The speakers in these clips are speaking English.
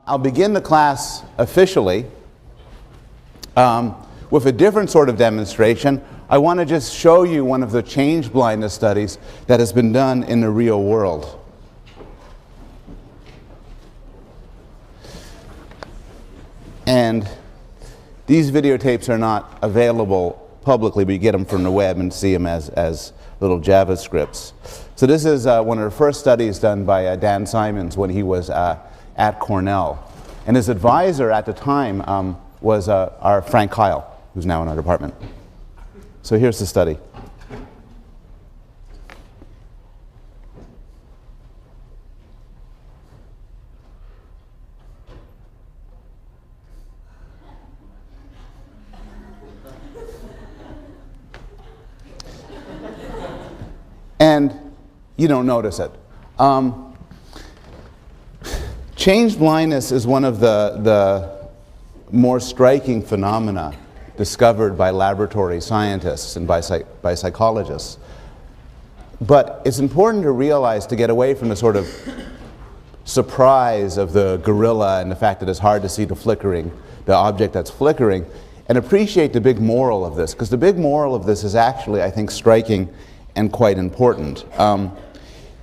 I'll begin the class officially with a different sort of demonstration. I want to just show you one of the change blindness studies that has been done in the real world. And these videotapes are not available publicly, but you get them from the web and see them as little JavaScripts. So this is one of the first studies done by Dan Simons when he was at Cornell. And his advisor at the time was our Frank Kyle, who's now in our department. So here's the study. And you don't notice it. Change blindness is one of the more striking phenomena discovered by laboratory scientists and by psychologists. But it's important to realize, to get away from the sort of surprise of the gorilla and the fact that it's hard to see the object that's flickering, and appreciate the big moral of this, because the big moral of this is actually, I think, striking and quite important.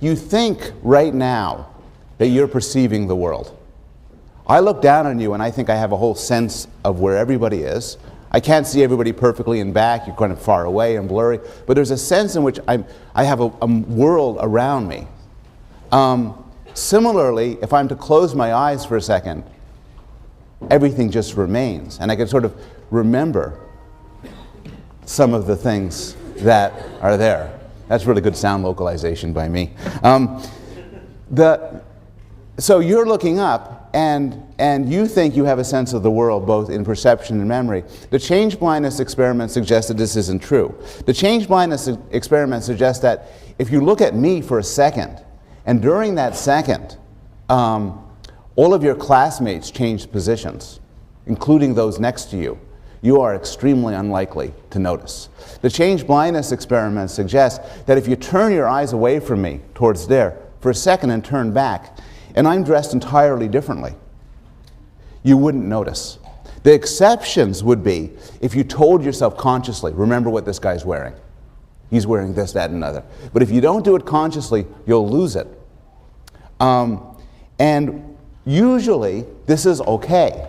You think right now that you're perceiving the world. I look down on you and I think I have a whole sense of where everybody is. I can't see everybody perfectly in back, you're kind of far away and blurry, but there's a sense in which I have a world around me. Similarly, if I'm to close my eyes for a second, everything just remains, and I can sort of remember some of the things that are there. That's really good sound localization by me. So you're looking up, and you think you have a sense of the world, both in perception and memory. The change blindness experiment suggests that this isn't true. The change blindness experiment suggests that if you look at me for a second, and during that second, all of your classmates change positions, including those next to you, you are extremely unlikely to notice. The change blindness experiment suggests that if you turn your eyes away from me towards there for a second and turn back, and I'm dressed entirely differently, you wouldn't notice. The exceptions would be if you told yourself consciously, remember what this guy's wearing. He's wearing this, that, and another. But if you don't do it consciously, you'll lose it. And usually, this is okay.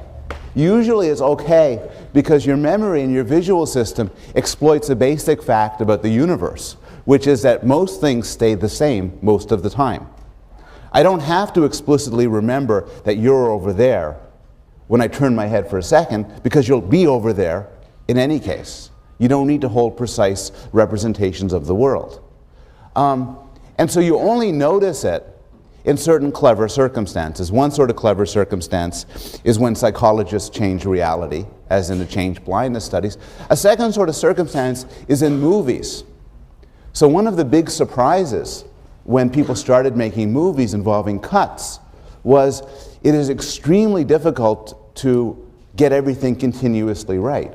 Usually it's okay because your memory and your visual system exploits a basic fact about the universe, which is that most things stay the same most of the time. I don't have to explicitly remember that you're over there when I turn my head for a second, because you'll be over there in any case. You don't need to hold precise representations of the world. And so you only notice it in certain clever circumstances. One sort of clever circumstance is when psychologists change reality, as in the change blindness studies. A second sort of circumstance is in movies. So one of the big surprises when people started making movies involving cuts was it is extremely difficult to get everything continuously right.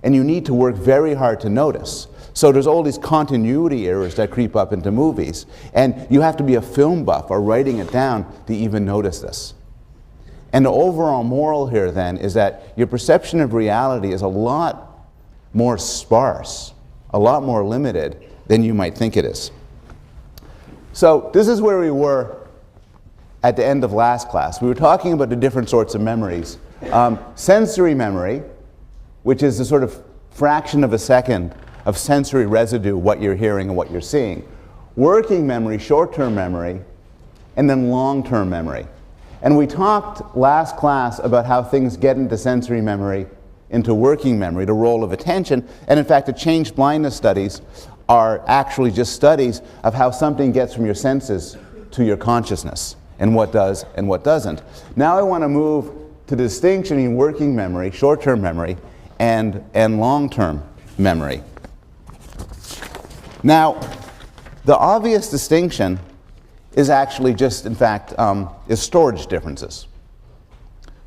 And you need to work very hard to notice. So there's all these continuity errors that creep up into movies, and you have to be a film buff or writing it down to even notice this. And the overall moral here then is that your perception of reality is a lot more sparse, a lot more limited than you might think it is. So this is where we were at the end of last class. We were talking about the different sorts of memories. Sensory memory, which is the sort of fraction of a second of sensory residue, what you're hearing and what you're seeing. Working memory, short-term memory, and then long-term memory. And we talked last class about how things get into sensory memory, into working memory, the role of attention, and in fact the change blindness studies are actually just studies of how something gets from your senses to your consciousness, and what does and what doesn't. Now I want to move to the distinction in working memory, short-term memory, and long-term memory. Now, the obvious distinction is actually just, in fact, is storage differences.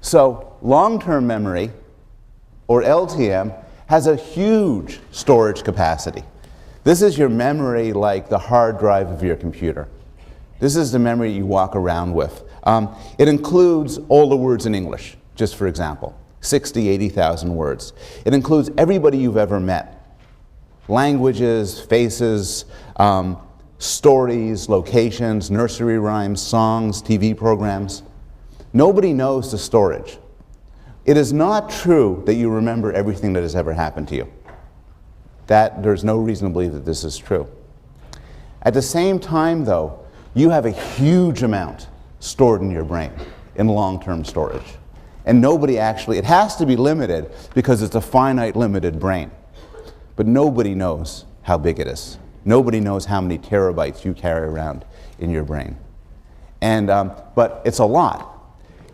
So long-term memory, or LTM, has a huge storage capacity. This is your memory like the hard drive of your computer. This is the memory you walk around with. It includes all the words in English, just for example, 60, 80,000 words. It includes everybody you've ever met, languages, faces, stories, locations, nursery rhymes, songs, TV programs. Nobody knows the storage. It is not true that you remember everything that has ever happened to you. There's no reason to believe that this is true. At the same time, though, you have a huge amount stored in your brain in long-term storage. And nobody actually, it has to be limited because it's a finite, limited brain. But nobody knows how big it is. Nobody knows how many terabytes you carry around in your brain. But it's a lot.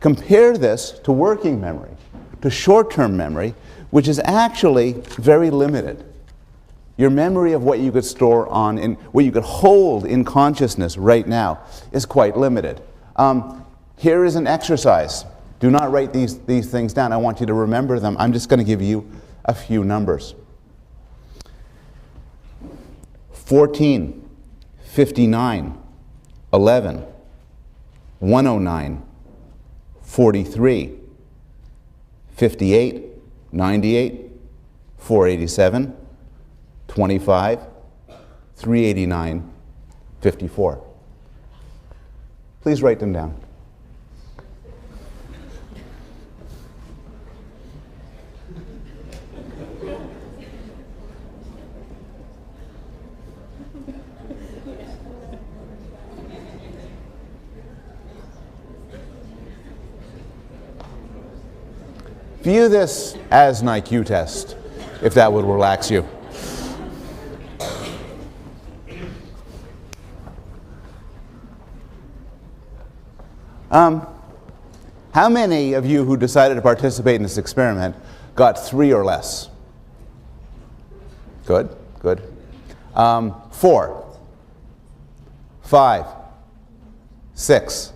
Compare this to working memory, to short-term memory, which is actually very limited. Your memory of what you could store on, what you could hold in consciousness right now is quite limited. Here is an exercise. Do not write these things down. I want you to remember them. I'm just going to give you a few numbers. 14, 59, 11, 109, 43, 58, 98, 487, 25, 389, 54. Please write them down. View this as an IQ test, if that would relax you. How many of you who decided to participate in this experiment got 3 or less? Good, good. 4, 5, 6,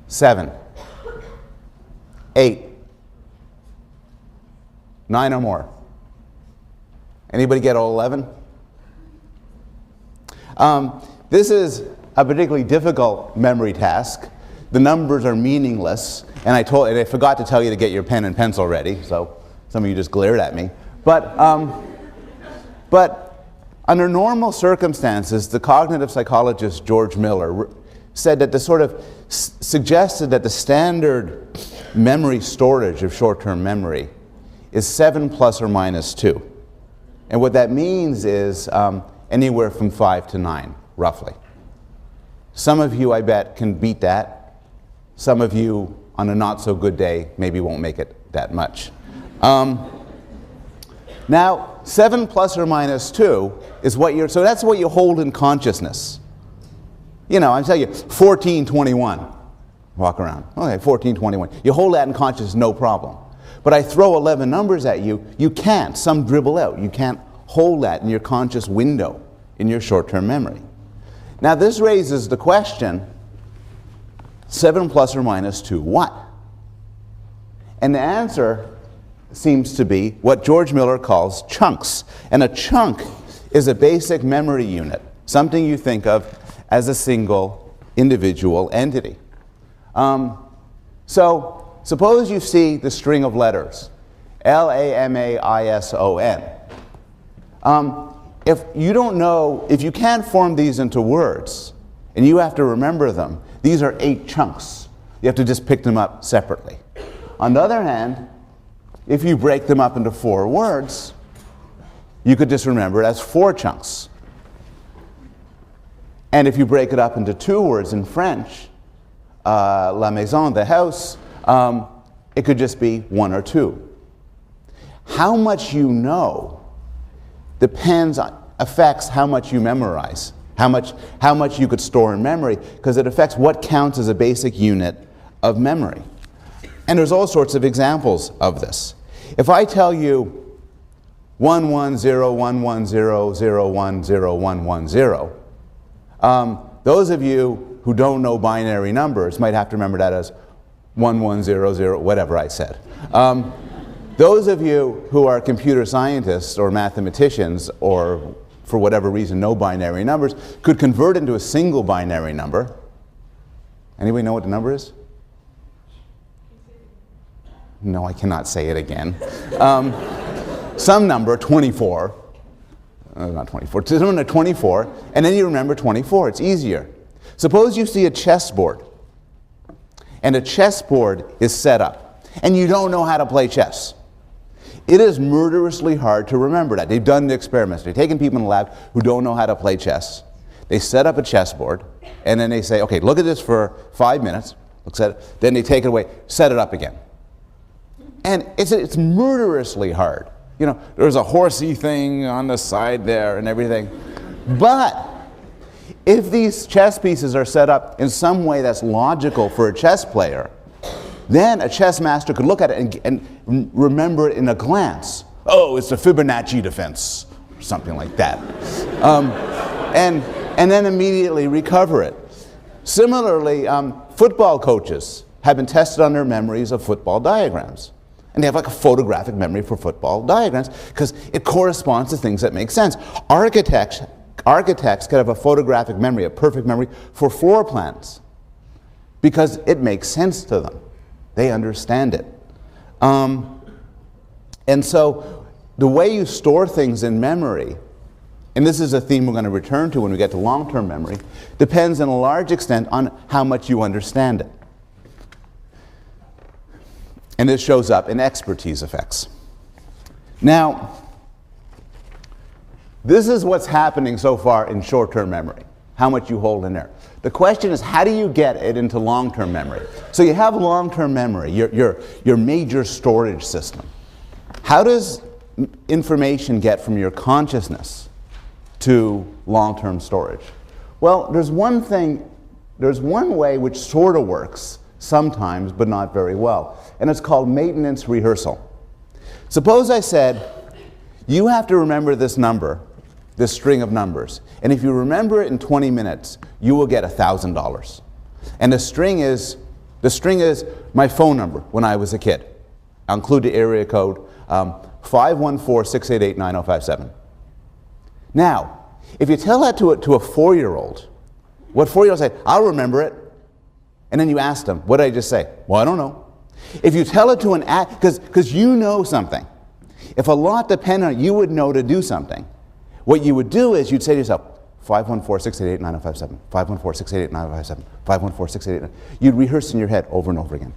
7, 8, 9 or more. Anybody get all 11? This is a particularly difficult memory task. The numbers are meaningless, and I forgot to tell you to get your pen and pencil ready, so some of you just glared at me. But under normal circumstances, the cognitive psychologist George Miller said that suggested that the standard memory storage of short-term memory is 7 plus or minus 2. And what that means is anywhere from 5 to 9, roughly. Some of you, I bet, can beat that. Some of you, on a not-so-good day, maybe won't make it that much. Now, 7 plus or minus 2 is so that's what you hold in consciousness. You know, I'm telling you, 1421. Walk around. Okay, 1421. You hold that in consciousness, no problem. But I throw 11 numbers at you, you can't. Some dribble out. You can't hold that in your conscious window in your short-term memory. Now this raises the question, 7 plus or minus 2 what? And the answer seems to be what George Miller calls chunks. And a chunk is a basic memory unit, something you think of as a single individual entity. So suppose you see the string of letters, L-A-M-A-I-S-O-N. If you can't form these into words, and you have to remember them, these are 8 chunks. You have to just pick them up separately. On the other hand, if you break them up into 4 words, you could just remember it as 4 chunks. And if you break it up into 2 words in French, la maison, the house, it could just be 1 or 2. How much you know affects how much you memorize, how much you could store in memory, because it affects what counts as a basic unit of memory. And there's all sorts of examples of this. If I tell you 11011001010, those of you who don't know binary numbers might have to remember that as 1100, whatever I said. Those of you who are computer scientists or mathematicians or for whatever reason, no binary numbers, could convert into a single binary number. Anybody know what the number is? No, I cannot say it again. Some number, 24. Not 24, some number 24, and then you remember 24. It's easier. Suppose you see a chessboard, and a chessboard is set up, and you don't know how to play chess. It is murderously hard to remember that. They've done the experiments. They've taken people in the lab who don't know how to play chess. They set up a chessboard, and then they say, okay, look at this for 5 minutes. Looks at it. Then they take it away, set it up again. And it's murderously hard. You know, there's a horsey thing on the side there and everything. But if these chess pieces are set up in some way that's logical for a chess player, then a chess master could look at it and remember it in a glance. Oh, it's the Fibonacci defense, or something like that. And then immediately recover it. Similarly, football coaches have been tested on their memories of football diagrams. And they have like a photographic memory for football diagrams because it corresponds to things that make sense. Architects could have a photographic memory, a perfect memory for floor plans because it makes sense to them. They understand it. And so the way you store things in memory, and this is a theme we're going to return to when we get to long-term memory, depends in a large extent on how much you understand it. And this shows up in expertise effects. Now, this is what's happening so far in short-term memory, how much you hold in there. The question is, how do you get it into long-term memory? So you have long-term memory, your major storage system. How does information get from your consciousness to long-term storage? Well, there's one way which sort of works sometimes, but not very well. And it's called maintenance rehearsal. Suppose I said, you have to remember this number, this string of numbers. And if you remember it in 20 minutes, you will get $1,000. And the string is my phone number when I was a kid. I'll include the area code 514-688-9057. Now, if you tell that to a 4-year-old, what 4-year-old say? I'll remember it. And then you ask them, what did I just say? Well, I don't know. If you tell it to an because you know something. If a lot depended on it, you would know to do something. What you would do is you'd say to yourself, 514-688-9057, 514-688-9057, 514-688. You'd rehearse in your head over and over again.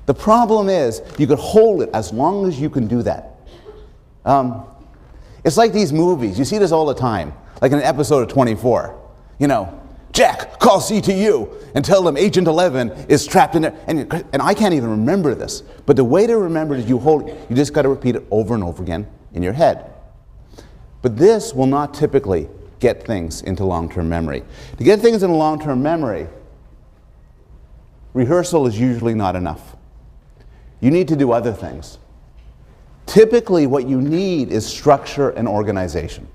The problem is you could hold it as long as you can do that. It's like these movies. You see this all the time, like in an episode of 24. You know, Jack, call CTU and tell them Agent 11 is trapped in there. And I can't even remember this. But the way to remember it is you just got to repeat it over and over again in your head. But this will not typically get things into long-term memory. To get things into long-term memory, rehearsal is usually not enough. You need to do other things. Typically, what you need is structure and organization.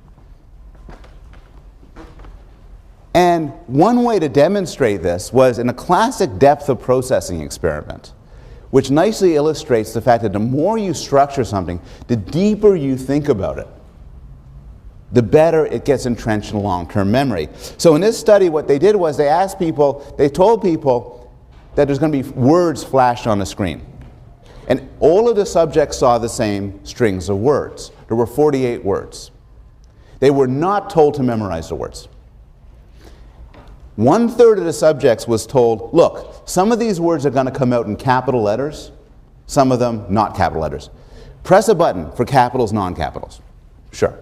And one way to demonstrate this was in a classic depth of processing experiment, which nicely illustrates the fact that the more you structure something, the deeper you think about it, the better it gets entrenched in long-term memory. So in this study, what they did was they told people that there's going to be words flashed on the screen. And all of the subjects saw the same strings of words. There were 48 words. They were not told to memorize the words. 1/3 of the subjects was told, look, some of these words are going to come out in capital letters, some of them not capital letters. Press a button for capitals, non-capitals. Sure.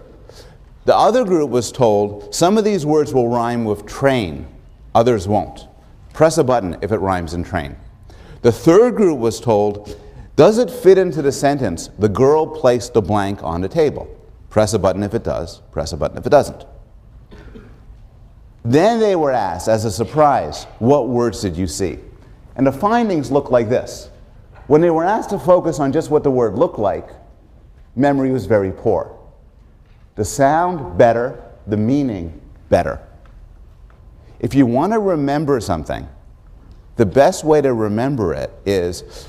The other group was told, some of these words will rhyme with train, others won't. Press a button if it rhymes in train. The third group was told, does it fit into the sentence, the girl placed the blank on the table? Press a button if it does, press a button if it doesn't. Then they were asked, as a surprise, what words did you see? And the findings looked like this. When they were asked to focus on just what the word looked like, memory was very poor. The sound, better. The meaning, better. If you want to remember something, the best way to remember it is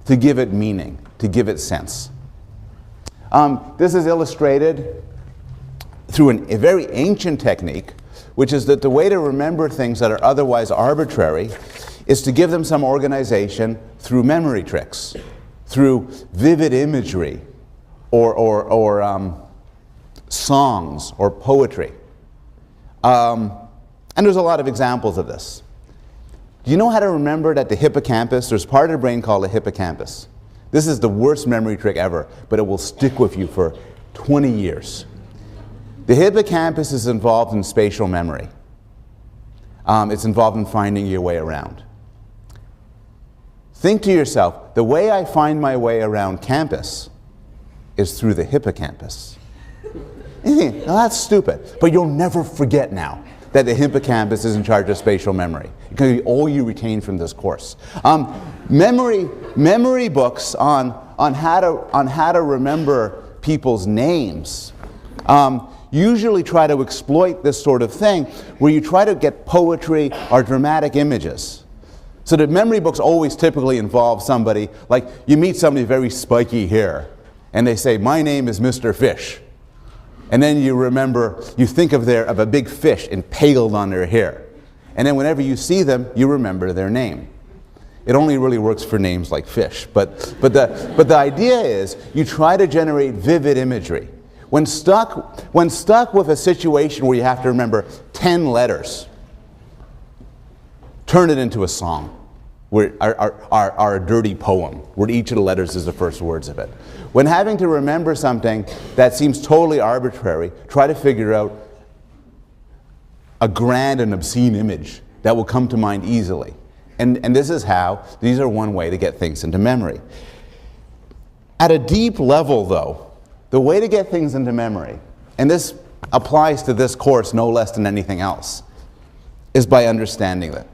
to give it meaning, to give it sense. This is illustrated through a very ancient technique, which is that the way to remember things that are otherwise arbitrary is to give them some organization through memory tricks, through vivid imagery, or songs or poetry. And there's a lot of examples of this. Do you know how to remember that the hippocampus, there's part of the brain called the hippocampus. This is the worst memory trick ever, but it will stick with you for 20 years. The hippocampus is involved in spatial memory. It's involved in finding your way around. Think to yourself, the way I find my way around campus is through the hippocampus. Now that's stupid, but you'll never forget now that the hippocampus is in charge of spatial memory. It can be all you retain from this course. Memory books on how to remember people's names usually try to exploit this sort of thing, where you try to get poetry or dramatic images. So the memory books always typically involve somebody, like you meet somebody with very spiky hair, and they say, "My name is Mr. Fish." And then you remember, you think of a big fish impaled on their hair. And then whenever you see them, you remember their name. It only really works for names like fish. But the idea is, you try to generate vivid imagery. When stuck with a situation where you have to remember 10 letters, turn it into a song, or a dirty poem, where each of the letters is the first words of it. When having to remember something that seems totally arbitrary, try to figure out a grand and obscene image that will come to mind easily. And these are one way to get things into memory. At a deep level, though, the way to get things into memory, and this applies to this course no less than anything else, is by understanding it.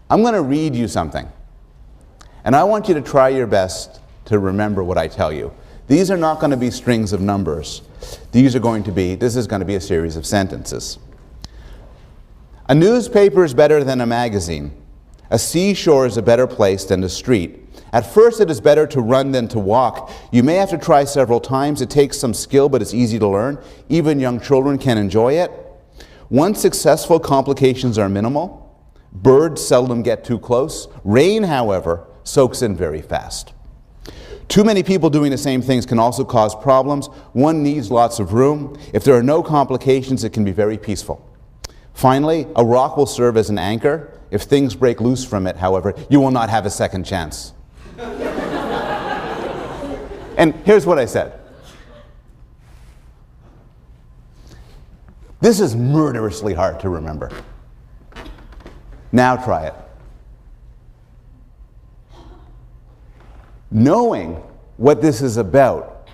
I'm going to read you something, and I want you to try your best to remember what I tell you. These are not going to be strings of numbers. This is going to be a series of sentences. A newspaper is better than a magazine. A seashore is a better place than the street. At first it is better to run than to walk. You may have to try several times. It takes some skill, but it's easy to learn. Even young children can enjoy it. Once successful, complications are minimal. Birds seldom get too close. Rain, however, soaks in very fast. Too many people doing the same things can also cause problems. One needs lots of room. If there are no complications, it can be very peaceful. Finally, a rock will serve as an anchor. If things break loose from it, however, you will not have a second chance. And here's what I said. This is murderously hard to remember. Now try it. Knowing what this is about,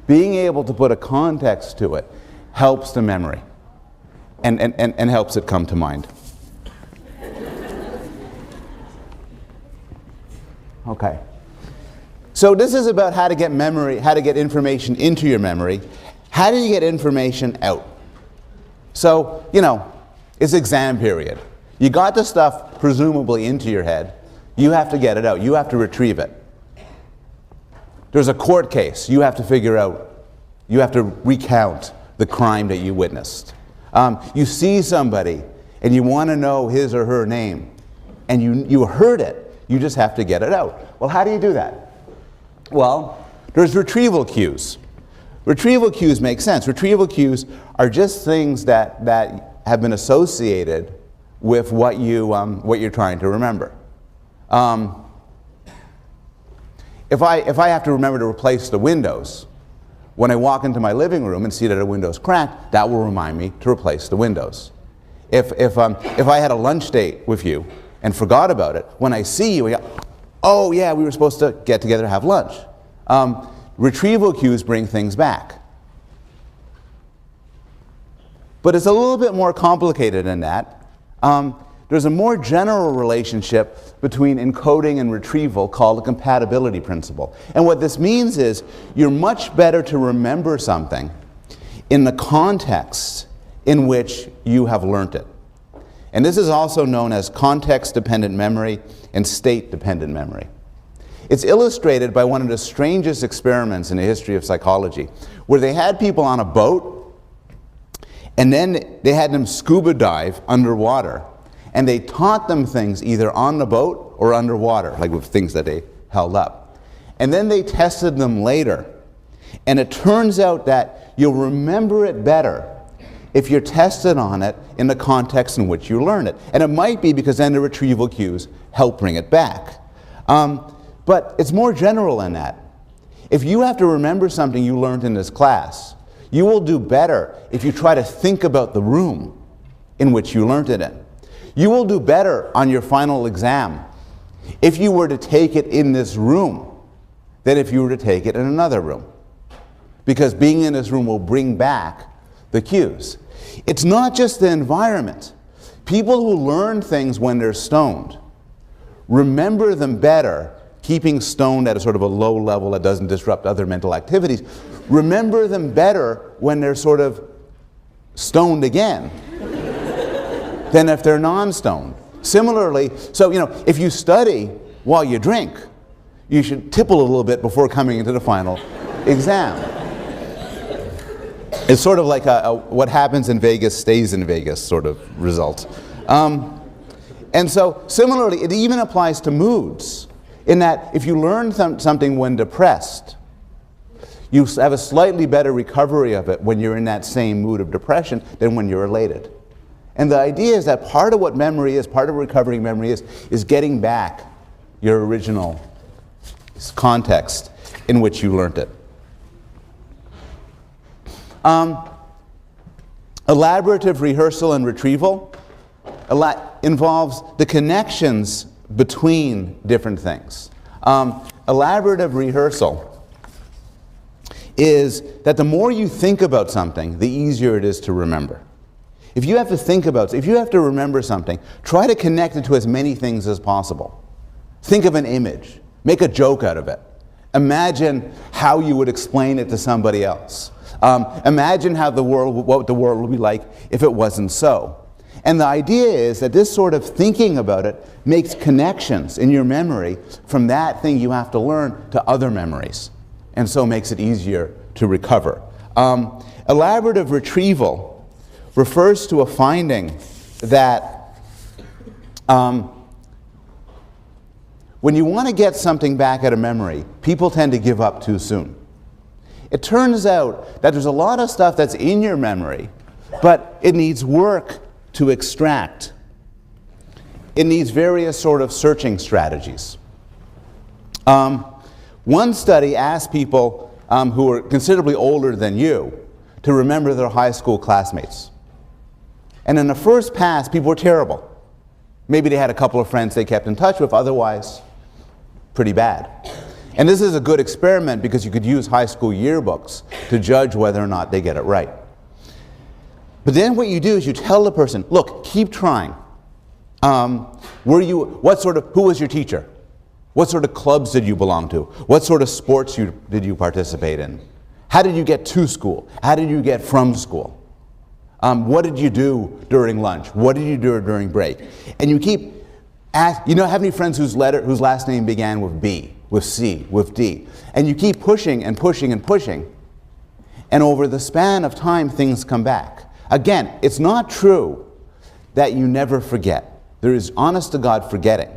being able to put a context to it, helps the memory and helps it come to mind. Okay. So this is about how to get information into your memory. How do you get information out? So, it's exam period. You got the stuff presumably into your head. You have to get it out. You have to retrieve it. There's a court case. You have to figure out, you have to recount the crime that you witnessed. You see somebody and you want to know his or her name, and you heard it. You just have to get it out. Well, how do you do that? Well, there's retrieval cues. Retrieval cues make sense. Retrieval cues are just things that have been associated with what you're trying to remember. If I have to remember to replace the windows, when I walk into my living room and see that a window's cracked, that will remind me to replace the windows. If I had a lunch date with you and forgot about it, when I see you, I go, oh yeah, we were supposed to get together and have lunch. Retrieval cues bring things back. But it's a little bit more complicated than that. There's a more general relationship between encoding and retrieval called the compatibility principle. And what this means is you're much better to remember something in the context in which you have learnt it. And this is also known as context-dependent memory and state-dependent memory. It's illustrated by one of the strangest experiments in the history of psychology, where they had people on a boat And then they had them scuba dive underwater. And they taught them things either on the boat or underwater, like with things that they held up. And then they tested them later. And it turns out that you'll remember it better if you're tested on it in the context in which you learn it. And it might be because then the retrieval cues help bring it back. But it's more general than that. If you have to remember something you learned in this class, you will do better if you try to think about the room in which you learned it in. You will do better on your final exam if you were to take it in this room than if you were to take it in another room. Because being in this room will bring back the cues. It's not just the environment. People who learn things when they're stoned remember them better, keeping stoned at a sort of a low level that doesn't disrupt other mental activities, remember them better when they're sort of stoned again than if they're non-stoned. Similarly, so if you study while you drink, you should tipple a little bit before coming into the final exam. It's sort of like a what happens in Vegas stays in Vegas sort of result. And so similarly, it even applies to moods, in that if you learn something when depressed, you have a slightly better recovery of it when you're in that same mood of depression than when you're elated. And the idea is that part of what memory is, part of recovering memory is getting back your original context in which you learned it. Elaborative rehearsal and retrieval involves the connections between different things. Elaborative rehearsal is that the more you think about something, the easier it is to remember. If you have to remember something, try to connect it to as many things as possible. Think of an image. Make a joke out of it. Imagine how you would explain it to somebody else. Imagine what the world would be like if it wasn't so. And the idea is that this sort of thinking about it makes connections in your memory from that thing you have to learn to other memories, and so makes it easier to recover. Elaborative retrieval refers to a finding that when you want to get something back out of memory, people tend to give up too soon. It turns out that there's a lot of stuff that's in your memory, but it needs work to extract. It needs various sort of searching strategies. One study asked people who are considerably older than you to remember their high school classmates. And in the first pass, people were terrible. Maybe they had a couple of friends they kept in touch with, otherwise pretty bad. And this is a good experiment because you could use high school yearbooks to judge whether or not they get it right. But then what you do is you tell the person, look, keep trying. Who was your teacher? What sort of clubs did you belong to? What sort of sports did you participate in? How did you get to school? How did you get from school? What did you do during lunch? What did you do during break? And you keep have any friends whose last name began with B, with C, with D? And you keep pushing and pushing and pushing. And over the span of time, things come back. Again, it's not true that you never forget. There is honest to God forgetting.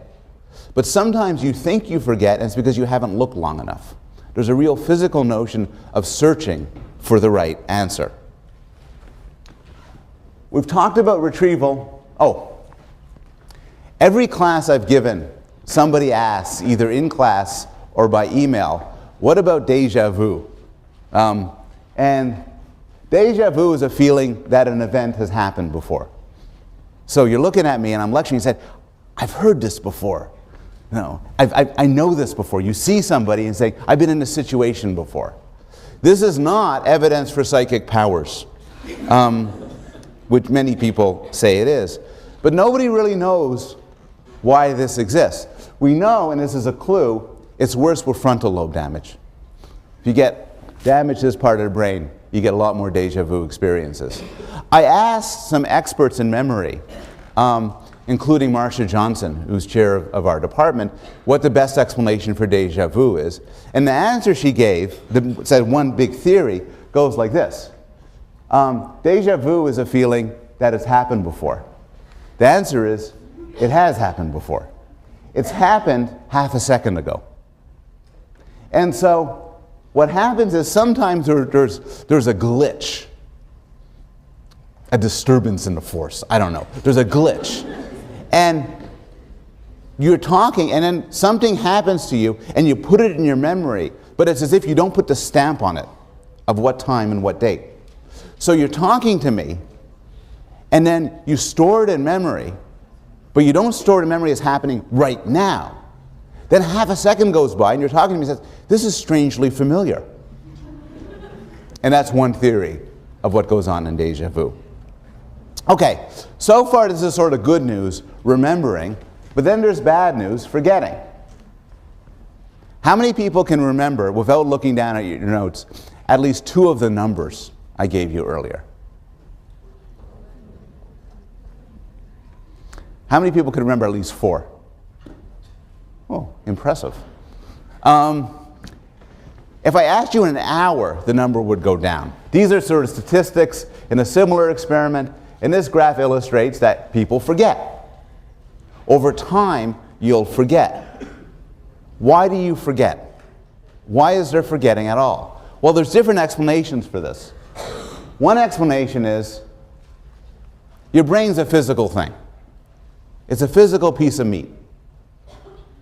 But sometimes you think you forget, and it's because you haven't looked long enough. There's a real physical notion of searching for the right answer. We've talked about retrieval. Every class I've given, somebody asks, either in class or by email, what about déjà vu? And déjà vu is a feeling that an event has happened before. So you're looking at me and I'm lecturing and you said, I've heard this before. I know this before. You see somebody and say, I've been in this situation before. This is not evidence for psychic powers, which many people say it is. But nobody really knows why this exists. We know, and this is a clue, it's worse with frontal lobe damage. If you get damage to this part of the brain, you get a lot more déjà vu experiences. I asked some experts in memory, including Marcia Johnson, who's chair of our department, what the best explanation for déjà vu is. And the answer she gave, said one big theory, goes like this. Deja vu is a feeling that has happened before. The answer is, it has happened before. It's happened half a second ago. And so what happens is sometimes there's a glitch, a disturbance in the force. I don't know. There's a glitch. And you're talking, and then something happens to you, and you put it in your memory, but it's as if you don't put the stamp on it of what time and what date. So you're talking to me, and then you store it in memory, but you don't store it in memory as happening right now. Then half a second goes by, and you're talking to me and says, this is strangely familiar. And that's one theory of what goes on in deja vu. Okay, so far this is sort of good news, remembering, but then there's bad news, forgetting. How many people can remember, without looking down at your notes, at least two of the numbers I gave you earlier? How many people can remember at least four? Oh, impressive. If I asked you in an hour, the number would go down. These are sort of statistics in a similar experiment, and this graph illustrates that people forget. Over time, you'll forget. Why do you forget? Why is there forgetting at all? Well, there's different explanations for this. One explanation is your brain's a physical thing. It's a physical piece of meat.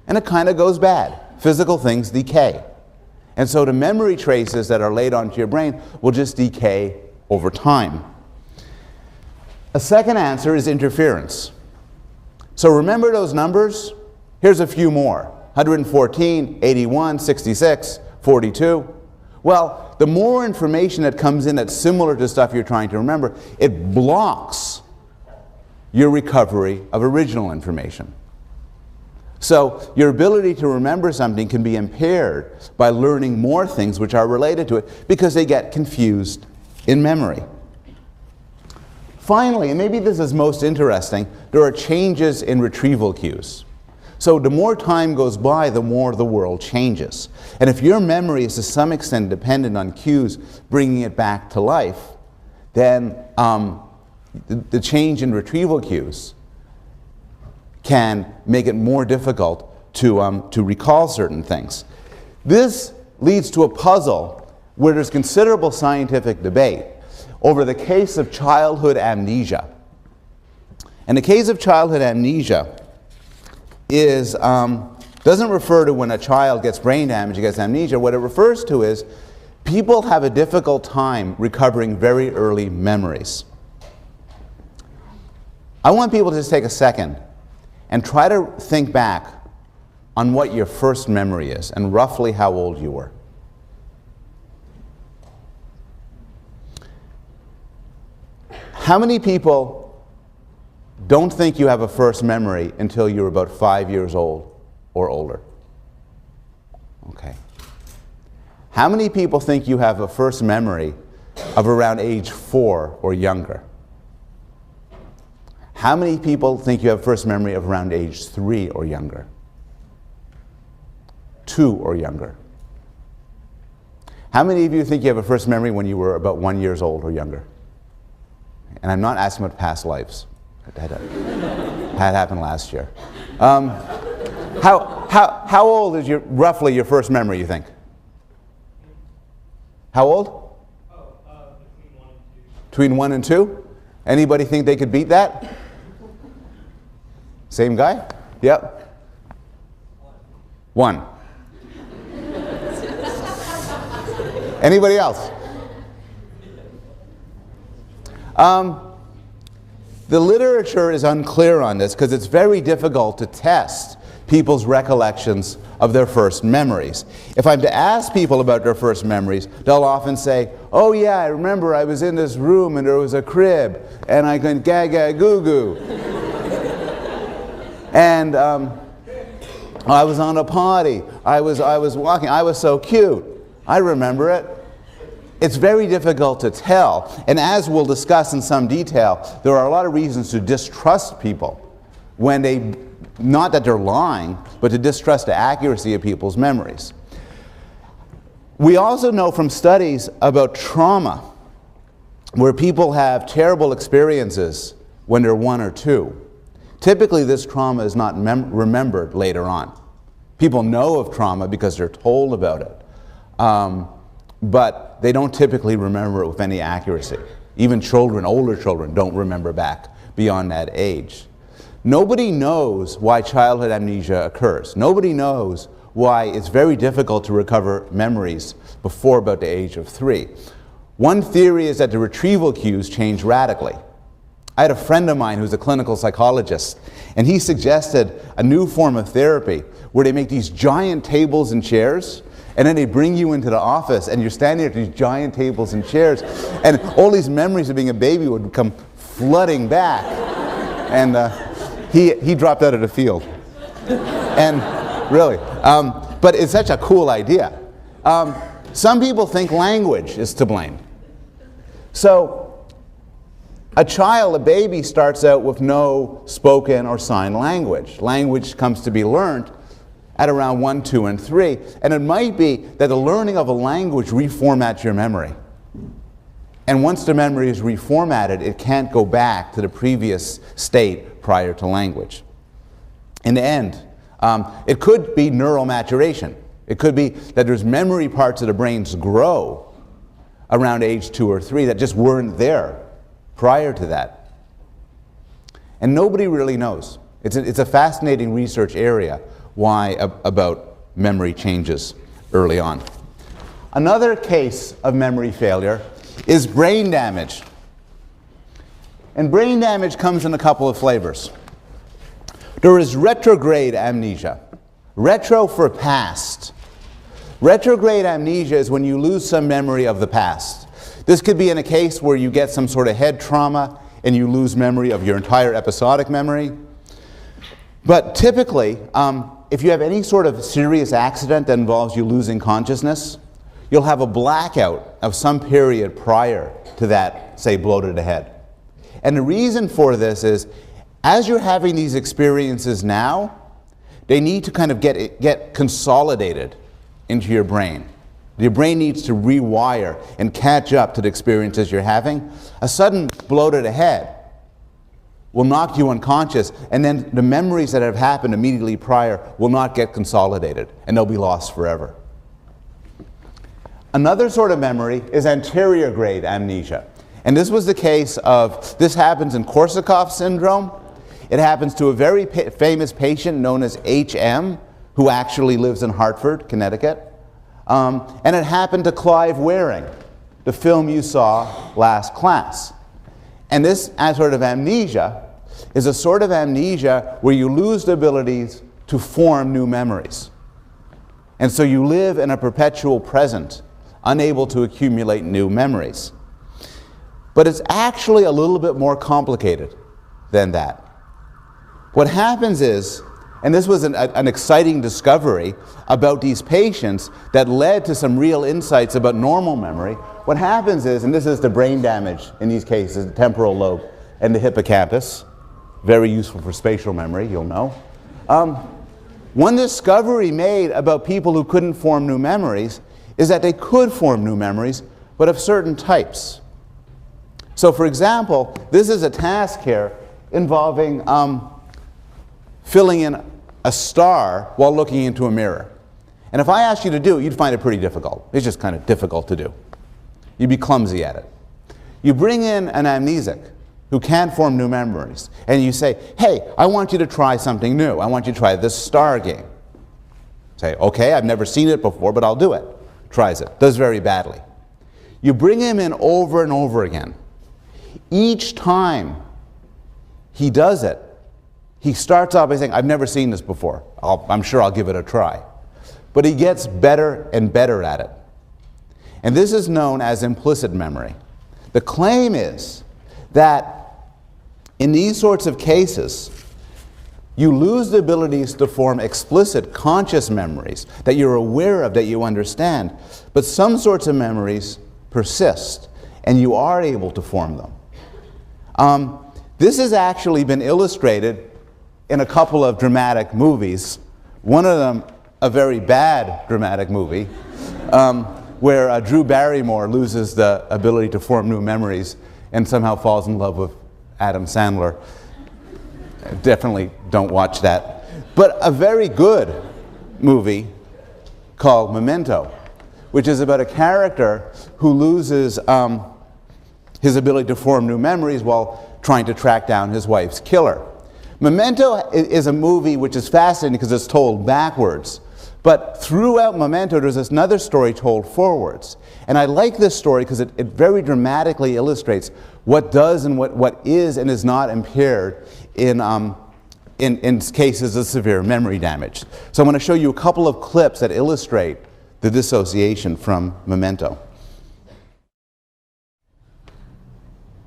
And it kind of goes bad. Physical things decay. And so the memory traces that are laid onto your brain will just decay over time. A second answer is interference. So remember those numbers? Here's a few more. 114, 81, 66, 42. Well, the more information that comes in that's similar to stuff you're trying to remember, it blocks your recovery of original information. So your ability to remember something can be impaired by learning more things which are related to it because they get confused in memory. Finally, and maybe this is most interesting, there are changes in retrieval cues. So the more time goes by, the more the world changes. And if your memory is to some extent dependent on cues bringing it back to life, then the change in retrieval cues can make it more difficult to recall certain things. This leads to a puzzle where there's considerable scientific debate over the case of childhood amnesia. And the case of childhood amnesia is, doesn't refer to when a child gets brain damage, gets amnesia. What it refers to is people have a difficult time recovering very early memories. I want people to just take a second and try to think back on what your first memory is and roughly how old you were. How many people don't think you have a first memory until you're about 5 years old or older? Okay. How many people think you have a first memory of around age 4 or younger? How many people think you have first memory of around age 3 or younger? 2 or younger? How many of you think you have a first memory when you were about 1 year old or younger? And I'm not asking about past lives. That happened last year. How old is roughly your first memory, you think? How old? Between 1 and 2? Anybody think they could beat that? Same guy? Yep. 1. Anybody else? The literature is unclear on this because it's very difficult to test people's recollections of their first memories. If I'm to ask people about their first memories, they'll often say, oh yeah, I remember I was in this room and there was a crib and I could gaga goo goo. And I was on a potty, I was walking, I was so cute. I remember it. It's very difficult to tell, and as we'll discuss in some detail, there are a lot of reasons to distrust people when they, not that they're lying, but to distrust the accuracy of people's memories. We also know from studies about trauma where people have terrible experiences when they're 1 or 2. Typically, this trauma is not remembered later on. People know of trauma because they're told about it, but they don't typically remember it with any accuracy. Even children, older children, don't remember back beyond that age. Nobody knows why childhood amnesia occurs. Nobody knows why it's very difficult to recover memories before about the age of 3. One theory is that the retrieval cues change radically. I had a friend of mine who's a clinical psychologist, and he suggested a new form of therapy where they make these giant tables and chairs, and then they bring you into the office, and you're standing at these giant tables and chairs, and all these memories of being a baby would come flooding back. And he dropped out of the field. And really, but it's such a cool idea. Some people think language is to blame. So, a child, a baby, starts out with no spoken or sign language. Language comes to be learned at around 1, 2, and 3. And it might be that the learning of a language reformats your memory. And once the memory is reformatted, it can't go back to the previous state prior to language. In the end, it could be neural maturation. It could be that there's memory parts of the brains grow around age 2 or 3 that just weren't there prior to that. And nobody really knows. It's a fascinating research area why about memory changes early on. Another case of memory failure is brain damage. And brain damage comes in a couple of flavors. There is retrograde amnesia. Retro for past. Retrograde amnesia is when you lose some memory of the past. This could be in a case where you get some sort of head trauma and you lose memory of your entire episodic memory. But typically, if you have any sort of serious accident that involves you losing consciousness, you'll have a blackout of some period prior to that, say, blow to the head. And the reason for this is, as you're having these experiences now, they need to kind of get consolidated into your brain. Your brain needs to rewire and catch up to the experiences you're having. A sudden blow to the head will knock you unconscious, and then the memories that have happened immediately prior will not get consolidated, and they'll be lost forever. Another sort of memory is anterior grade amnesia. And this was the case of, this happens in Korsakoff syndrome. It happens to a very famous patient known as HM, who actually lives in Hartford, Connecticut. And it happened to Clive Waring, the film you saw last class. And this sort of amnesia is a sort of amnesia where you lose the abilities to form new memories. And so you live in a perpetual present, unable to accumulate new memories. But it's actually a little bit more complicated than that. What happens is, and this was an exciting discovery about these patients that led to some real insights about normal memory. What happens is, and this is the brain damage in these cases, the temporal lobe and the hippocampus, very useful for spatial memory, you'll know. One discovery made about people who couldn't form new memories is that they could form new memories, but of certain types. So for example, this is a task here involving filling in a star while looking into a mirror. And if I asked you to do it, you'd find it pretty difficult. It's just kind of difficult to do. You'd be clumsy at it. You bring in an amnesic who can't form new memories, and you say, hey, I want you to try something new. I want you to try this star game. Say, okay, I've never seen it before, but I'll do it. Tries it, does very badly. You bring him in over and over again. Each time he does it, he starts off by saying, I've never seen this before. I'm sure I'll give it a try. But he gets better and better at it. And this is known as implicit memory. The claim is that in these sorts of cases, you lose the abilities to form explicit conscious memories that you're aware of, that you understand, but some sorts of memories persist, and you are able to form them. This has actually been illustrated in a couple of dramatic movies. One of them, a very bad dramatic movie, where Drew Barrymore loses the ability to form new memories and somehow falls in love with Adam Sandler. Definitely don't watch that. But a very good movie called Memento, which is about a character who loses his ability to form new memories while trying to track down his wife's killer. Memento is a movie which is fascinating because it's told backwards. But throughout Memento, there's another story told forwards. And I like this story because it very dramatically illustrates what does and what is and is not impaired in cases of severe memory damage. So I'm going to show you a couple of clips that illustrate the dissociation from Memento.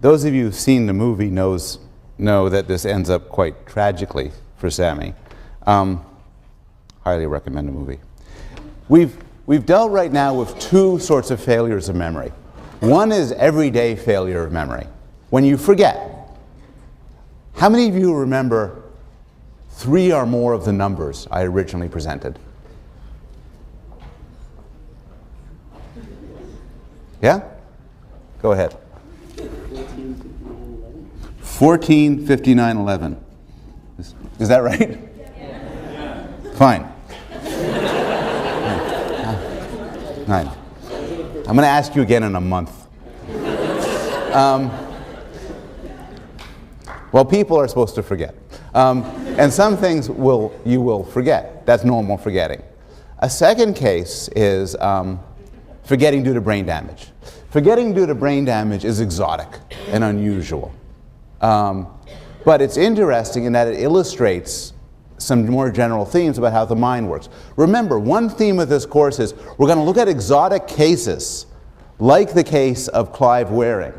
Those of you who've seen the movie know that this ends up quite tragically for Sammy. Highly recommend the movie. We've dealt right now with two sorts of failures of memory. One is everyday failure of memory, when you forget. How many of you remember 3 or more of the numbers I originally presented? Yeah? Go ahead. 14, 59, 11. Is that right? Yeah. Fine. 9. I'm going to ask you again in a month. Well, people are supposed to forget. And some things you will forget. That's normal forgetting. A second case is forgetting due to brain damage. Forgetting due to brain damage is exotic and unusual. But it's interesting in that it illustrates some more general themes about how the mind works. Remember, one theme of this course is we're going to look at exotic cases, like the case of Clive Waring.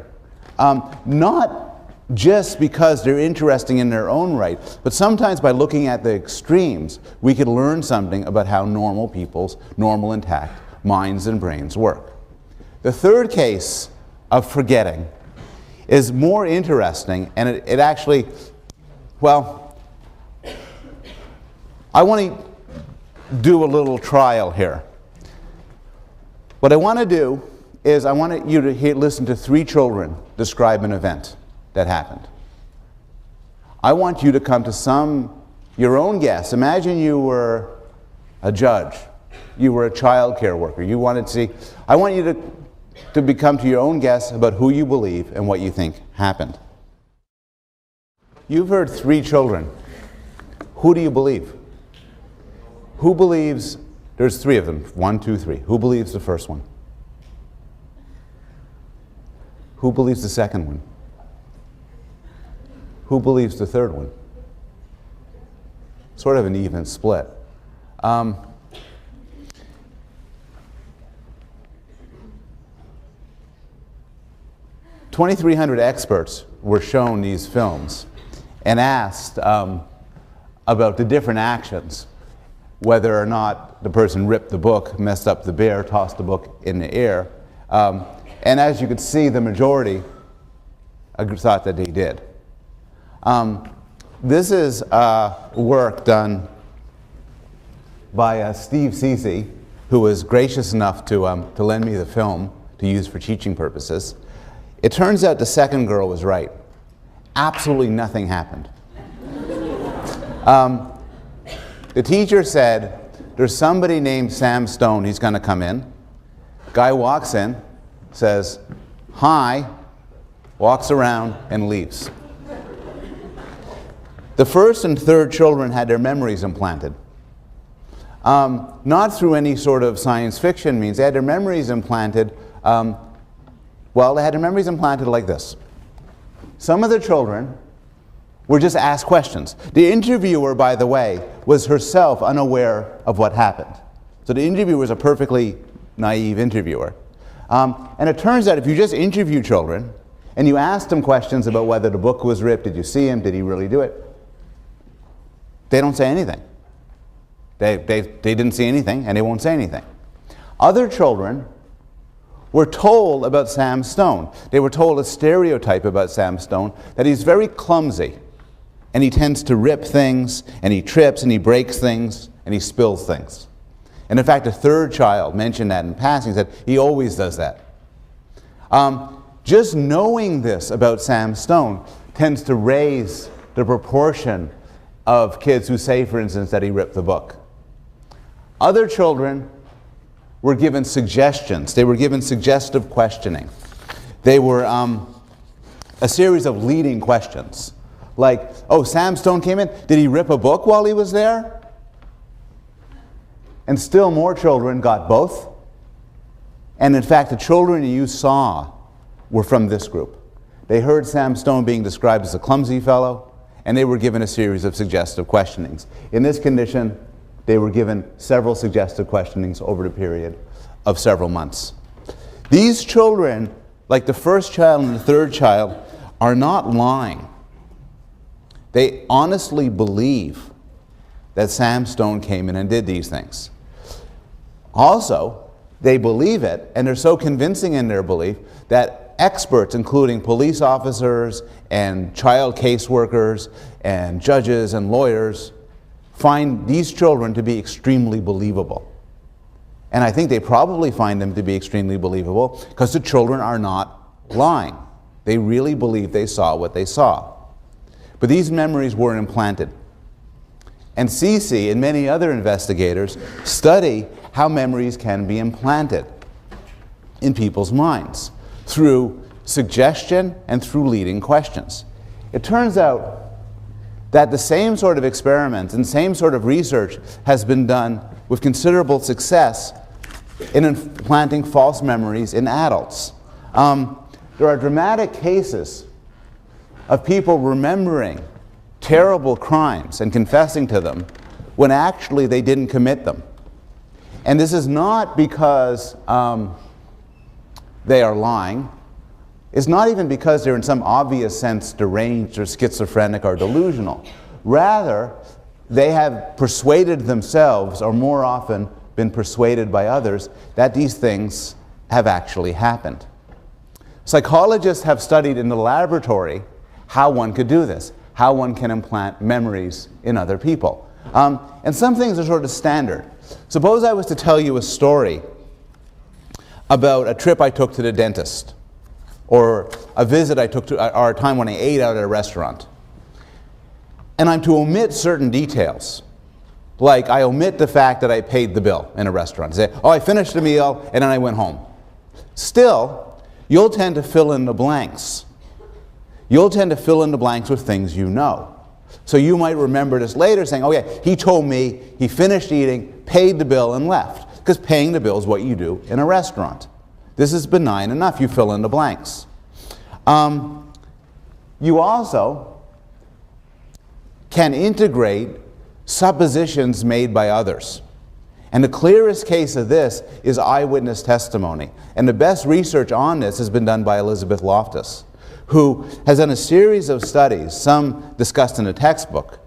Not just because they're interesting in their own right, but sometimes by looking at the extremes, we could learn something about how normal people's normal intact minds and brains work. The third case of forgetting is more interesting, and it actually, well, I want to do a little trial here. What I want to do is I want you to listen to 3 children describe an event that happened. I want you to come to your own guess. Imagine you were a judge. You were a child care worker. You wanted to see, I want you to come to your own guess about who you believe and what you think happened. You've heard 3 children. Who do you believe? Who believes, there's 3 of them, 1, 2, 3. Who believes the first one? Who believes the second one? Who believes the third one? Sort of an even split. 2,300 experts were shown these films and asked about the different actions, whether or not the person ripped the book, messed up the bear, tossed the book in the air. And as you could see, the majority thought that they did. This is work done by Steve Ceci, who was gracious enough to lend me the film to use for teaching purposes. It turns out the second girl was right. Absolutely nothing happened. The teacher said, there's somebody named Sam Stone, he's going to come in. Guy walks in, says, hi, walks around and leaves. The first and third children had their memories implanted. Not through any sort of science fiction means. They had their memories implanted, they had their memories implanted like this. Some of the children were just asked questions. The interviewer, by the way, was herself unaware of what happened. So the interviewer was a perfectly naive interviewer. And it turns out if you just interview children and you ask them questions about whether the book was ripped, did you see him, did he really do it, they don't say anything. They didn't see anything and they won't say anything. Other children were told about Sam Stone. They were told a stereotype about Sam Stone, that he's very clumsy and he tends to rip things and he trips and he breaks things and he spills things. And in fact, a third child mentioned that in passing, said he always does that. Just knowing this about Sam Stone tends to raise the proportion of kids who say, for instance, that he ripped the book. Other children were given suggestions. They were given suggestive questioning. They were a series of leading questions. Like, oh, Sam Stone came in. Did he rip a book while he was there? And still more children got both. And in fact, the children you saw were from this group. They heard Sam Stone being described as a clumsy fellow, and they were given a series of suggestive questionings. In this condition, they were given several suggestive questionings over the period of several months. These children, like the first child and the third child, are not lying. They honestly believe that Sam Stone came in and did these things. Also, they believe it, and they're so convincing in their belief that experts, including police officers and child caseworkers and judges and lawyers, find these children to be extremely believable. And I think they probably find them to be extremely believable because the children are not lying. They really believe they saw what they saw. But these memories were implanted. And Cece and many other investigators study how memories can be implanted in people's minds through suggestion and through leading questions. It turns out that the same sort of experiments and same sort of research has been done with considerable success in implanting false memories in adults. There are dramatic cases of people remembering terrible crimes and confessing to them when actually they didn't commit them. And this is not because they are lying. It's not even because they're in some obvious sense deranged or schizophrenic or delusional. Rather, they have persuaded themselves, or more often been persuaded by others, that these things have actually happened. Psychologists have studied in the laboratory how one could do this, how one can implant memories in other people. And some things are sort of standard. Suppose I was to tell you a story about a trip I took to the dentist, or a visit I took to, or a time when I ate out at a restaurant. And I'm to omit certain details. Like I omit the fact that I paid the bill in a restaurant. Say, oh, I finished the meal and then I went home. Still, you'll tend to fill in the blanks. You'll tend to fill in the blanks with things you know. So you might remember this later saying, oh yeah, he told me he finished eating, paid the bill, and left. Because paying the bill is what you do in a restaurant. This is benign enough, you fill in the blanks. You also can integrate suppositions made by others. And the clearest case of this is eyewitness testimony. And the best research on this has been done by Elizabeth Loftus, who has done a series of studies, some discussed in a textbook,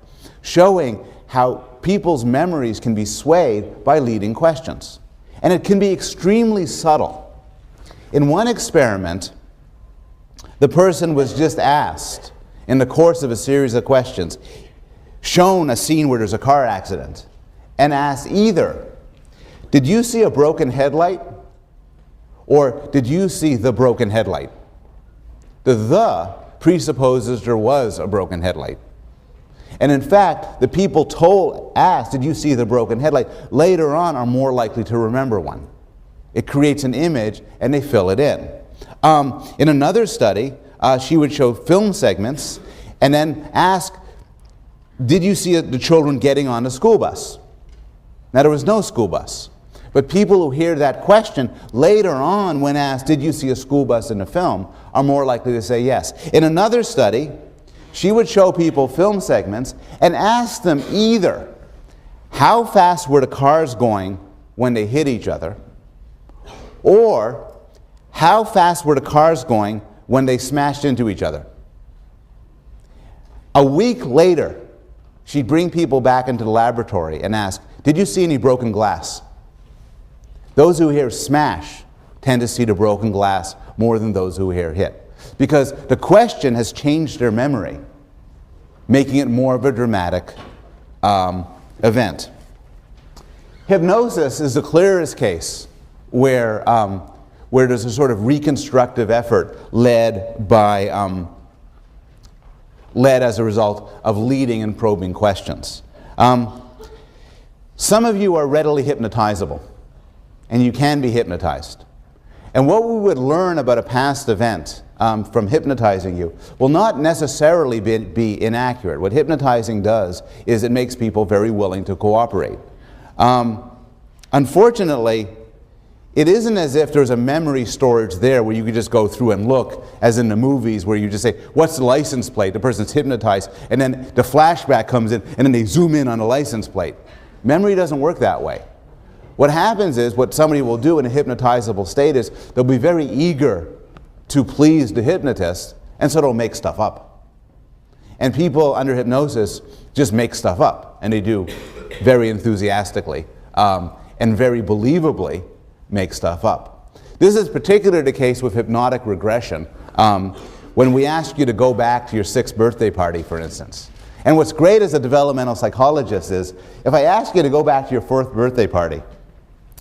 showing how people's memories can be swayed by leading questions. And it can be extremely subtle. In one experiment, the person was just asked, in the course of a series of questions, shown a scene where there's a car accident, and asked either, did you see a broken headlight? Or did you see the broken headlight? The presupposes there was a broken headlight. And in fact, the people asked, did you see the broken headlight, later on are more likely to remember one. It creates an image and they fill it in. In another study, she would show film segments and then ask, did you see the children getting on a school bus? Now there was no school bus. But people who hear that question later on when asked, did you see a school bus in the film, are more likely to say yes. In another study, she would show people film segments and ask them either, how fast were the cars going when they hit each other? Or, how fast were the cars going when they smashed into each other? A week later, she'd bring people back into the laboratory and ask, did you see any broken glass? Those who hear smash tend to see the broken glass more than those who hear hit. Because the question has changed their memory, making it more of a dramatic event. Hypnosis is the clearest case where there's a sort of reconstructive effort led as a result of leading and probing questions. Some of you are readily hypnotizable, and you can be hypnotized. And what we would learn about a past event from hypnotizing you will not necessarily be inaccurate. What hypnotizing does is it makes people very willing to cooperate. Unfortunately, it isn't as if there's a memory storage there where you could just go through and look, as in the movies where you just say, what's the license plate? The person's hypnotized, and then the flashback comes in, and then they zoom in on the license plate. Memory doesn't work that way. What happens is, what somebody will do in a hypnotizable state is, they'll be very eager to please the hypnotist, and so they'll make stuff up. And people under hypnosis just make stuff up, and they do very enthusiastically and very believably make stuff up. This is particularly the case with hypnotic regression, when we ask you to go back to your 6th birthday party, for instance. And what's great as a developmental psychologist is, if I ask you to go back to your 4th birthday party,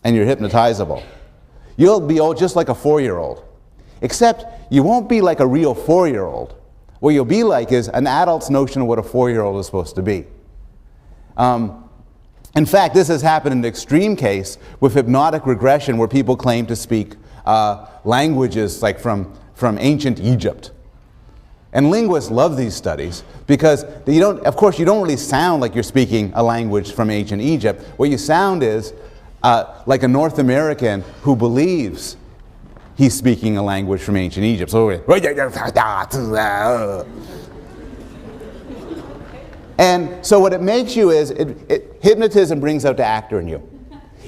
and you're hypnotizable, you'll be just like a 4-year-old. Except you won't be like a real 4-year-old. What you'll be like is an adult's notion of what a 4-year-old is supposed to be. In fact, this has happened in an extreme case with hypnotic regression, where people claim to speak languages like from ancient Egypt. And linguists love these studies because of course you don't really sound like you're speaking a language from ancient Egypt. What you sound is like a North American who believes he's speaking a language from ancient Egypt. So, and so what it makes you is, hypnotism brings out the actor in you.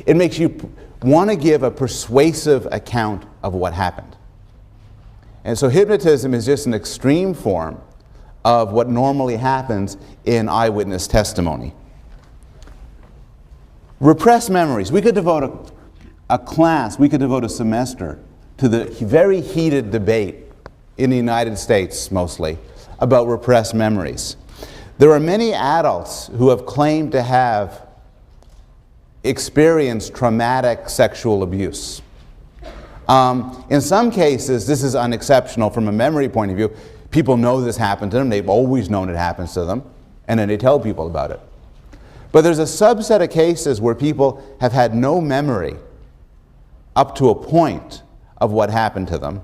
It makes you want to give a persuasive account of what happened. And so hypnotism is just an extreme form of what normally happens in eyewitness testimony. Repressed memories. We could devote a class, we could devote a semester to the very heated debate in the United States, mostly, about repressed memories. There are many adults who have claimed to have experienced traumatic sexual abuse. In some cases, this is unexceptional from a memory point of view. People know this happened to them, they've always known it happens to them, and then they tell people about it. But there's a subset of cases where people have had no memory up to a point of what happened to them.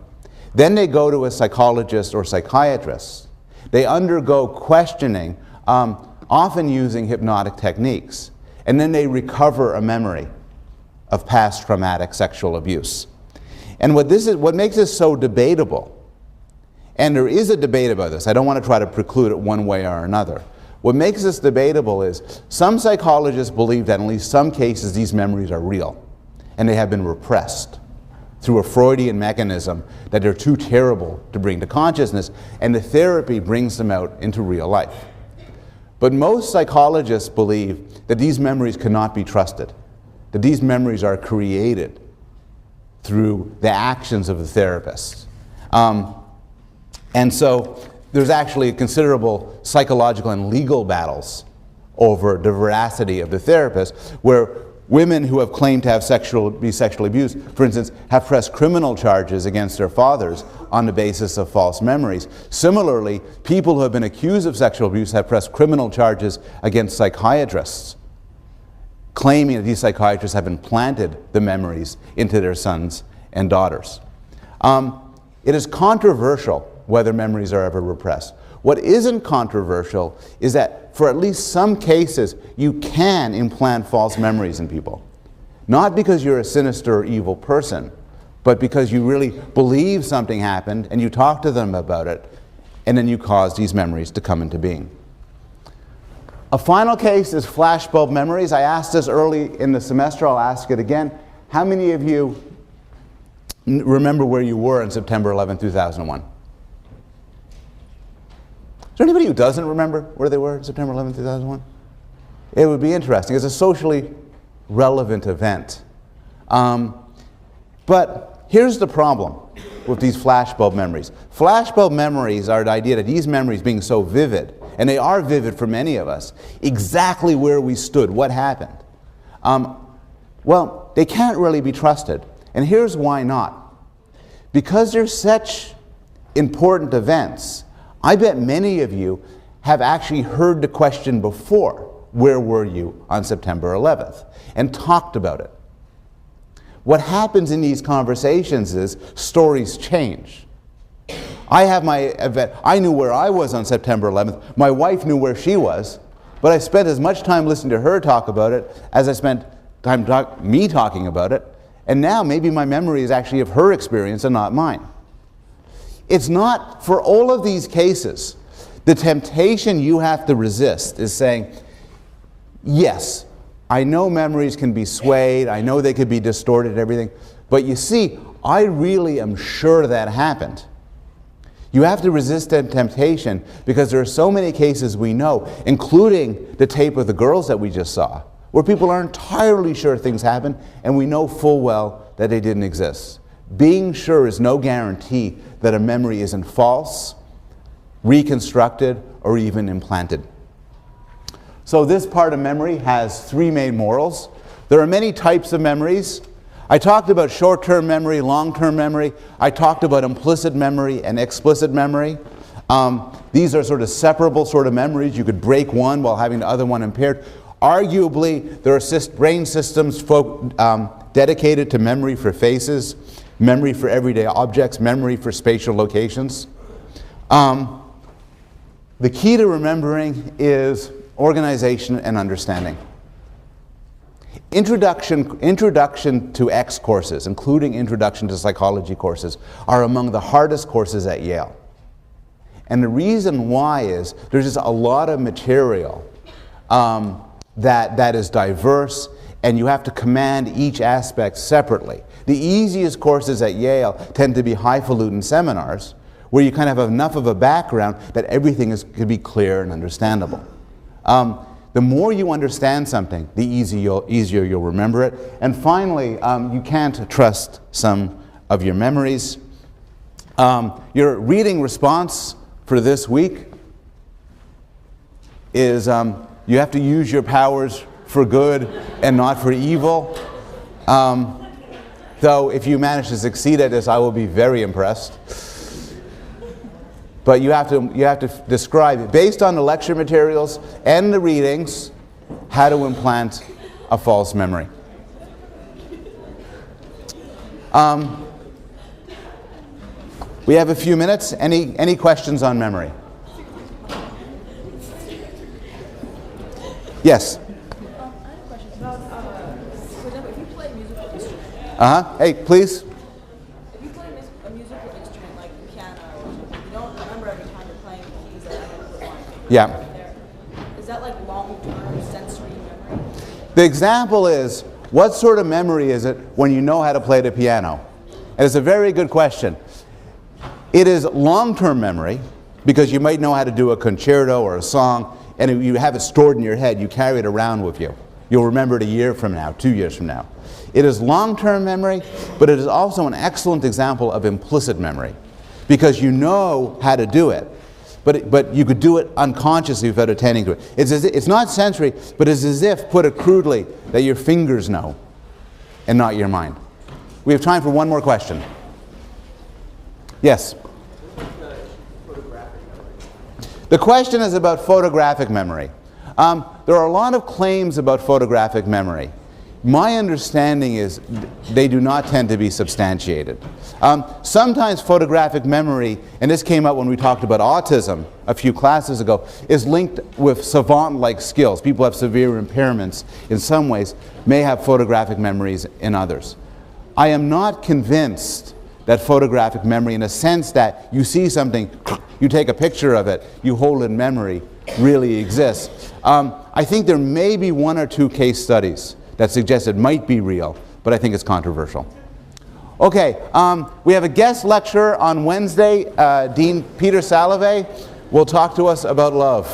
Then they go to a psychologist or psychiatrist. They undergo questioning, often using hypnotic techniques, and then they recover a memory of past traumatic sexual abuse. And what makes this so debatable, and there is a debate about this, I don't want to try to preclude it one way or another. What makes this debatable is some psychologists believe that in at least some cases these memories are real, and they have been repressed through a Freudian mechanism that they're too terrible to bring to consciousness, and the therapy brings them out into real life. But most psychologists believe that these memories cannot be trusted, that these memories are created through the actions of the therapist. And so there's actually considerable psychological and legal battles over the veracity of the therapist, where women who have claimed to have be sexually abused, for instance, have pressed criminal charges against their fathers on the basis of false memories. Similarly, people who have been accused of sexual abuse have pressed criminal charges against psychiatrists, claiming that these psychiatrists have implanted the memories into their sons and daughters. It is controversial whether memories are ever repressed. What isn't controversial is that for at least some cases, you can implant false memories in people. Not because you're a sinister or evil person, but because you really believe something happened and you talk to them about it, and then you cause these memories to come into being. A final case is flashbulb memories. I asked this early in the semester, I'll ask it again. How many of you remember where you were on September 11, 2001? Is there anybody who doesn't remember where they were on September 11, 2001? It would be interesting. It's a socially relevant event. But here's the problem with these flashbulb memories. Flashbulb memories are the idea that these memories being so vivid, and they are vivid for many of us, exactly where we stood, what happened. Well, they can't really be trusted. And here's why not. Because they're such important events, I bet many of you have actually heard the question before, where were you on September 11th, and talked about it. What happens in these conversations is stories change. I have my event. I knew where I was on September 11th. My wife knew where she was, but I spent as much time listening to her talk about it as I spent time me talking about it. And now maybe my memory is actually of her experience and not mine. It's not, for all of these cases, the temptation you have to resist is saying, yes, I know memories can be swayed, I know they could be distorted and everything, but you see, I really am sure that happened. You have to resist that temptation because there are so many cases we know, including the tape of the girls that we just saw, where people are entirely sure things happened and we know full well that they didn't exist. Being sure is no guarantee that a memory isn't false, reconstructed, or even implanted. So this part of memory has three main morals. There are many types of memories. I talked about short-term memory, long-term memory. I talked about implicit memory and explicit memory. These are sort of separable sort of memories. You could break one while having the other one impaired. Arguably, there are brain systems dedicated to memory for faces, memory for everyday objects, memory for spatial locations. The key to remembering is organization and understanding. Introduction to X courses, including Introduction to Psychology courses, are among the hardest courses at Yale. And the reason why is there's just a lot of material that is diverse, and you have to command each aspect separately. The easiest courses at Yale tend to be highfalutin seminars, where you kind of have enough of a background that everything can be clear and understandable. The more you understand something, the easier you'll remember it. And finally, you can't trust some of your memories. Your reading response for this week is you have to use your powers for good and not for evil. Though if you manage to succeed at this, I will be very impressed. But you have to describe, based on the lecture materials and the readings, how to implant a false memory. We have a few minutes. Any questions on memory? Yes? I have a question about, for example, if you play a musical instrument. Hey, please. If you play a musical instrument like the piano, you don't remember every time you're playing the keys that I have put on. Yeah. Is that like long-term sensory memory? The example is, what sort of memory is it when you know how to play the piano? And it's a very good question. It is long-term memory, because you might know how to do a concerto or a song, and you have it stored in your head, you carry it around with you. You'll remember it a year from now, 2 years from now. It is long-term memory, but it is also an excellent example of implicit memory, because you know how to do it, but you could do it unconsciously without attending to it. It's not sensory, but it's as if, put it crudely, that your fingers know, and not your mind. We have time for one more question. Yes? The question is about photographic memory. There are a lot of claims about photographic memory. My understanding is they do not tend to be substantiated. Sometimes photographic memory, and this came up when we talked about autism a few classes ago, is linked with savant-like skills. People have severe impairments in some ways, may have photographic memories in others. I am not convinced that photographic memory, in a sense that you see something, you take a picture of it, you hold it in memory, really exists. I think there may be one or two case studies that suggest it might be real, but I think it's controversial. Okay, we have a guest lecturer on Wednesday. Dean Peter Salovey will talk to us about love.